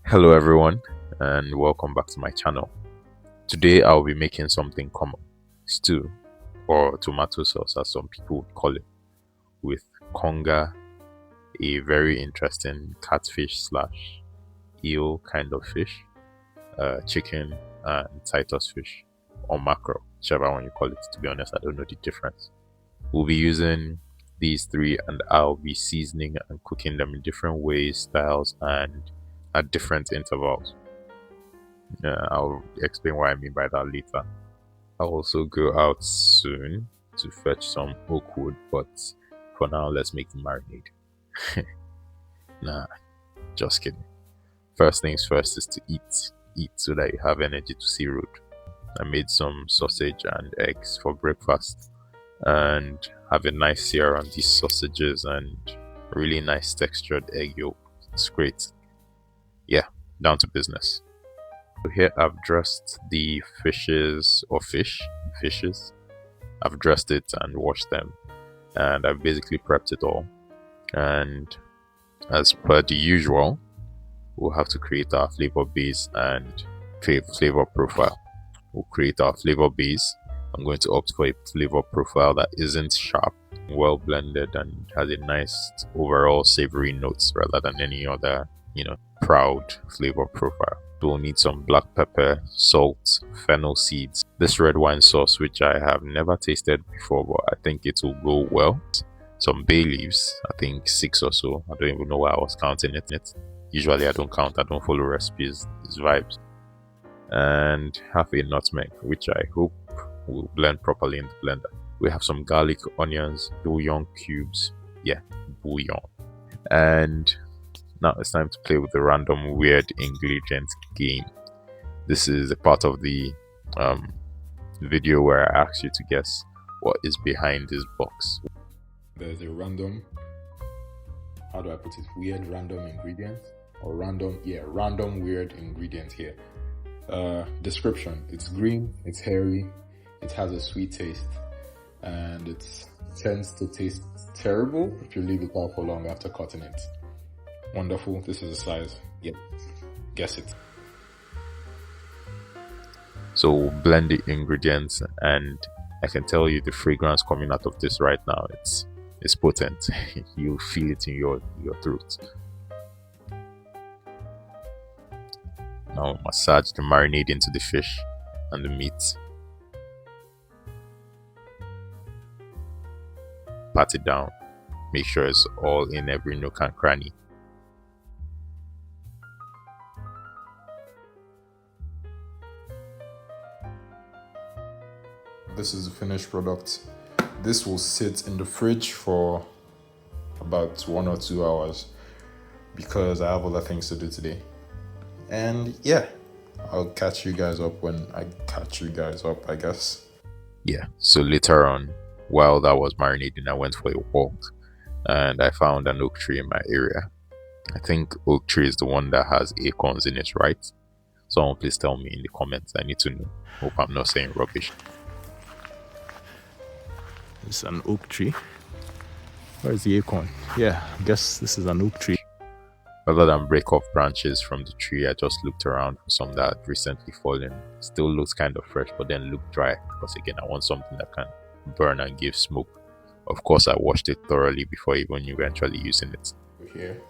Hello everyone and welcome back to my channel. Today I'll be making something common, stew or tomato sauce as some people would call it, with conga, a very interesting catfish slash eel kind of fish, chicken and Titus fish or mackerel, whichever one you call it. To be honest, I don't know the difference. We'll be using these three and I'll be seasoning and cooking them in different ways, styles and at different intervals. I'll explain what I mean by that later. I'll also go out soon to fetch some oak wood, but for now, let's make the marinade. Nah, just kidding. First things first is to eat. Eat so that you have energy to see road. I made some sausage and eggs for breakfast and have a nice sear on these sausages and really nice textured egg yolk. It's great. Yeah, down to business. So here I've dressed the fishes. I've dressed it and washed them, and I've basically prepped it all. And as per the usual, we'll have to create our flavor base and flavor profile. We'll create our flavor base. I'm going to opt for a flavor profile that isn't sharp, well blended, and has a nice overall savory notes rather than any other, proud flavor profile. We'll need some black pepper, salt, fennel seeds, this red wine sauce which I have never tasted before but I think it will go well, some bay leaves, I think 6 or so. I don't even know why I was counting it. Usually I don't count, I don't follow recipes, it's vibes. And half a nutmeg, which I hope will blend properly in the blender. We have some garlic, onions, bouillon cubes, bouillon. And now it's time to play with the random weird ingredient game. This is a part of the video where I ask you to guess what is behind this box. There's a random, how do I put it, weird random ingredient or random weird ingredient here. Description: it's green, it's hairy, it has a sweet taste, and it tends to taste terrible if you leave it out for long after cutting it. Wonderful. This is the size. Yep. Guess it. So we'll blend the ingredients and I can tell you the fragrance coming out of this right now, it's potent. You'll feel it in your throat. Now massage the marinade into the fish and the meat. Pat it down. Make sure it's all in every nook and cranny. This is the finished product. This will sit in the fridge for about 1 or 2 hours because I have other things to do today. And yeah, I'll catch you guys up when I catch you guys up, I guess. Yeah, so later on, while that was marinating, I went for a walk and I found an oak tree in my area. I think oak tree is the one that has acorns in it, right? Someone please tell me in the comments. I need to know. Hope I'm not saying rubbish. It's an oak tree. Where's the acorn? Yeah, I guess this is an oak tree. Rather than break off branches from the tree, I just looked around for some that had recently fallen. Still looks kind of fresh, but then looked dry. Because again, I want something that can burn and give smoke. Of course, I washed it thoroughly before even eventually using it. Here,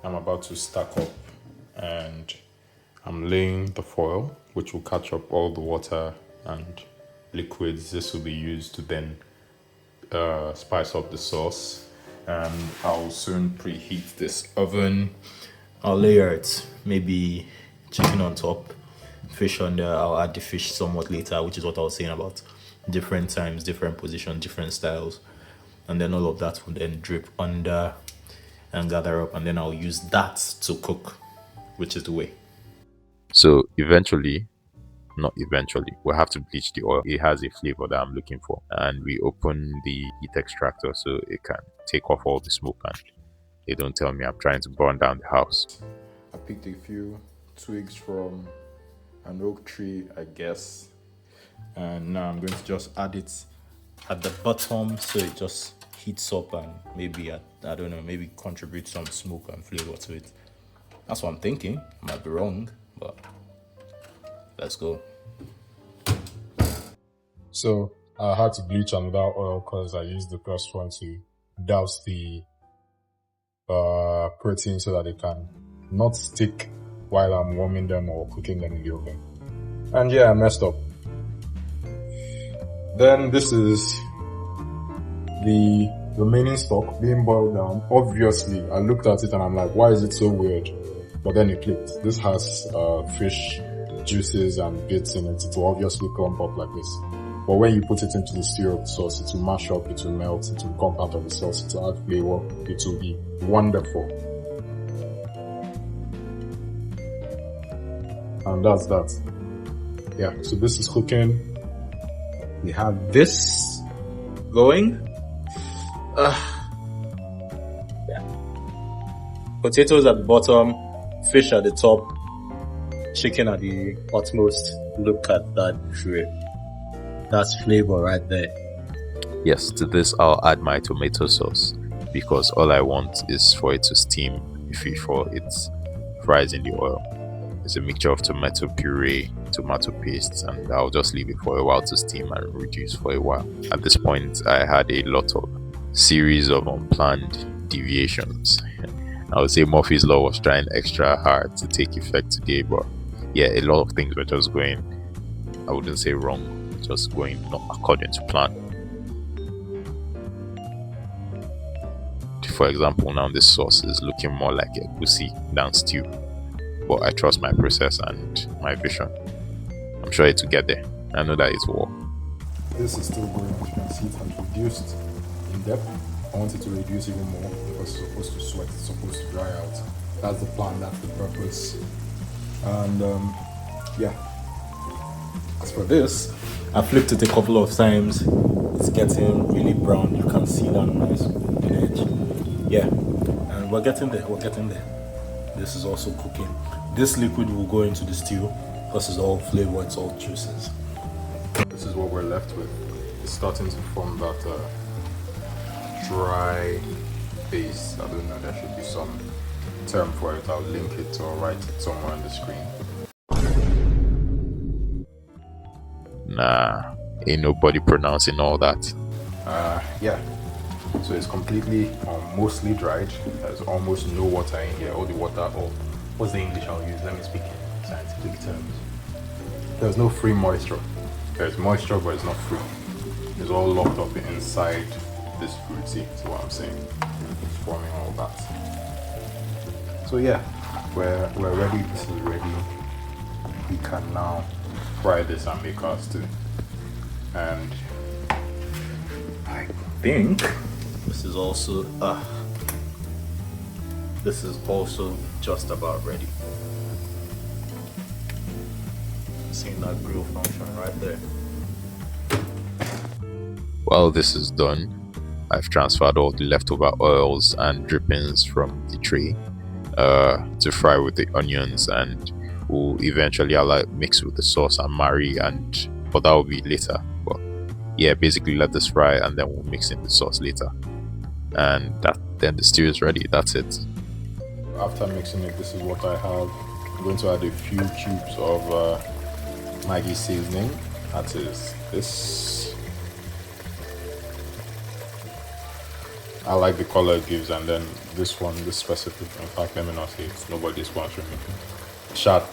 I'm about to stack up and I'm laying the foil, which will catch up all the water and liquids. This will be used to then spice up the sauce, and I'll soon preheat this oven. I'll layer it, maybe chicken on top, fish on there. I'll add the fish somewhat later, which is what I was saying about different times, different positions, different styles, and then all of that will then drip under and gather up, and then I'll use that to cook, which is the way. So we'll have to bleach the oil. It has a flavor that I'm looking for, and we open the heat extractor so it can take off all the smoke and they don't tell me I'm trying to burn down the house. I picked a few twigs from an oak tree, I guess, and now I'm going to just add it at the bottom so it just heats up and maybe, I don't know, maybe contribute some smoke and flavor to it. That's what I'm thinking. I might be wrong, but let's go. So I had to bleach another oil because I used the first one to douse the protein so that it can not stick while I'm warming them or cooking them in the oven. And yeah, I messed up. Then this is the remaining stock being boiled down. Obviously, I looked at it and I'm like, why is it so weird? But then it clicked. This has fish juices and bits in it. It will obviously clump up like this. But when you put it into the syrup sauce, it will mash up, it will melt, it will come out of the sauce, it will add flavor, it will be wonderful. And that's that. Yeah, so this is cooking. We have this going. Yeah. Potatoes at the bottom, fish at the top, chicken at the utmost. Look at that tray. That's flavor right there. Yes, to this I'll add my tomato sauce because all I want is for it to steam before it fries in the oil. It's a mixture of tomato puree, tomato paste, and I'll just leave it for a while to steam and reduce for a while. At this point, I had a lot of series of unplanned deviations. I would say Murphy's Law was trying extra hard to take effect today, but yeah, a lot of things were just going, I wouldn't say wrong, just going not according to plan. For example, now this sauce is looking more like a goosey than stew, but I trust my process and my vision. I'm sure it will get there. I know that it will. This is still going. As you can see, it has reduced in depth. I want it to reduce even more because it's supposed to sweat, it's supposed to dry out. That's the plan, that's the purpose. And yeah. As for this, I flipped it a couple of times. It's getting really brown. You can see that nice edge. Yeah, and we're getting there. This is also cooking. This liquid will go into the stew because it's all flavor, it's all juices. This is what we're left with. It's starting to form that dry base. I don't know, there should be some term for it. I'll link it or write it somewhere on the screen. Nah, ain't nobody pronouncing all that. Yeah, so it's completely mostly dried. There's almost no water in here. All the water, what's the English I'll use? Let me speak in scientific terms. There's no free moisture. There's moisture, but it's not free. It's all locked up inside this fruit. See what I'm saying? It's forming all that. So yeah, we're ready. This is ready. We can now fry this and make our stew. And I think This is also just about ready. Seeing that grill function right there. While this is done, I've transferred all the leftover oils and drippings from the tray to fry with the onions, and we'll eventually allow it mix with the sauce and marry, but that will be later. But yeah, basically let this fry and then we'll mix in the sauce later, and then the stew is ready. That's it. after mixing it, this is what I have. I'm going to add a few cubes of Maggi seasoning. That is this. I like the color it gives, and then this specific, in fact, let me not say it, nobody's sponsoring me. Chat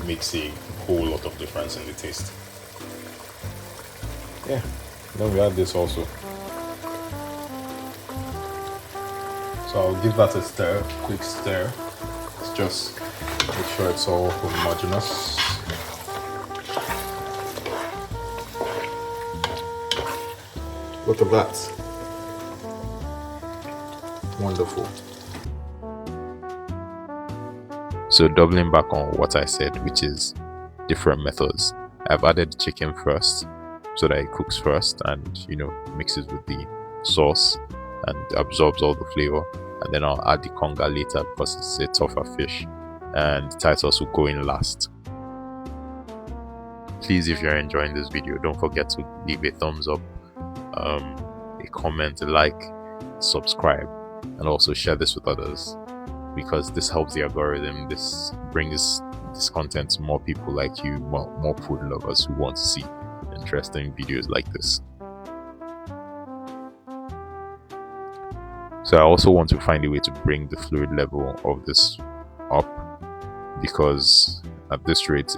makes a whole lot of difference in the taste. Yeah, then we add this also. So I'll give that a stir, quick stir. Let's just make sure it's all homogeneous. Look at that. Wonderful. So doubling back on what I said, which is different methods. I've added the chicken first so that it cooks first and mixes with the sauce and absorbs all the flavor, and then I'll add the conga later because it's a tougher fish, and the Titus will go in last. Please, if you're enjoying this video, don't forget to leave a thumbs up, a comment, a like, subscribe, and also share this with others. because this helps the algorithm. This brings this content to more people like you, more food lovers who want to see interesting videos like this. So I also want to find a way to bring the fluid level of this up, because at this rate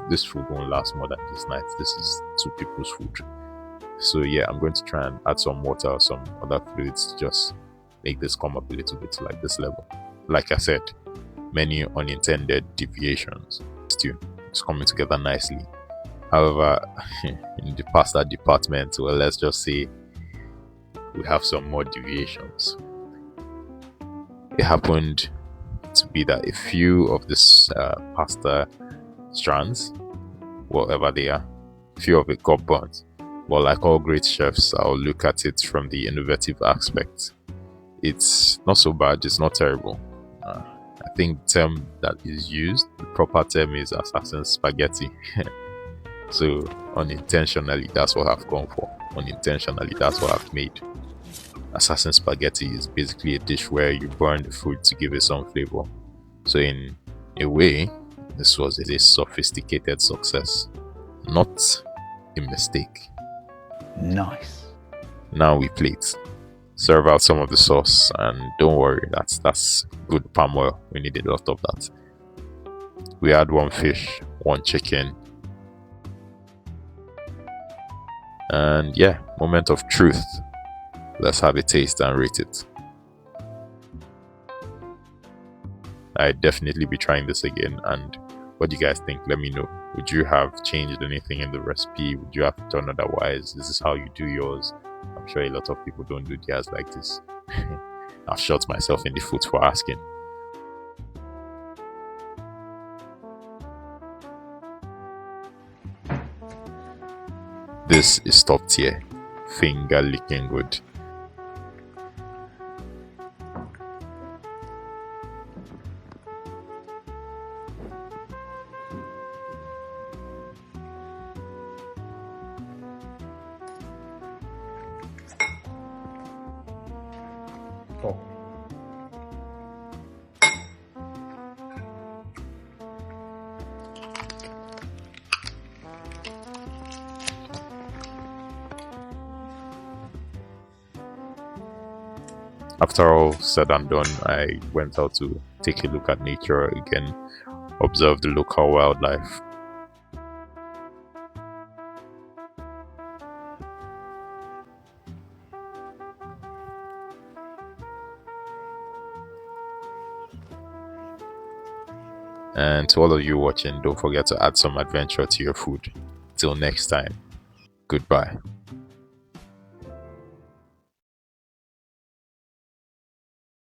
this food won't last more than this night. This is 2 people's food. So yeah, I'm going to try and add some water or some other fluids to just make this come up a little bit to like this level. Like I said, many unintended deviations. It's coming together nicely. However, in the pasta department, well, let's just say we have some more deviations. It happened to be that a few of this pasta strands, whatever they are, a few of it got burnt. But like all great chefs, I'll look at it from the innovative aspect. It's not so bad, it's not terrible. I think the term that is used, the proper term is assassin spaghetti. So unintentionally, that's what I've gone for. Unintentionally, that's what I've made. Assassin spaghetti is basically a dish where you burn the food to give it some flavor. So in a way, this was a sophisticated success, not a mistake. Nice. Now we plate. Serve out some of the sauce, and don't worry, that's good palm oil. We need a lot of that. We add 1 fish, 1 chicken, and yeah, moment of truth. Let's have a taste and rate it. I'd definitely be trying this again. And what do you guys think? Let me know. Would you have changed anything in the recipe? Would you have done otherwise? Is this how you do yours? I'm sure a lot of people don't do theirs like this. I've shot myself in the foot for asking. This is top tier. Finger licking good. Top. After all said and done, I went out to take a look at nature again, observe the local wildlife. And to all of you watching, don't forget to add some adventure to your food. Till next time, goodbye.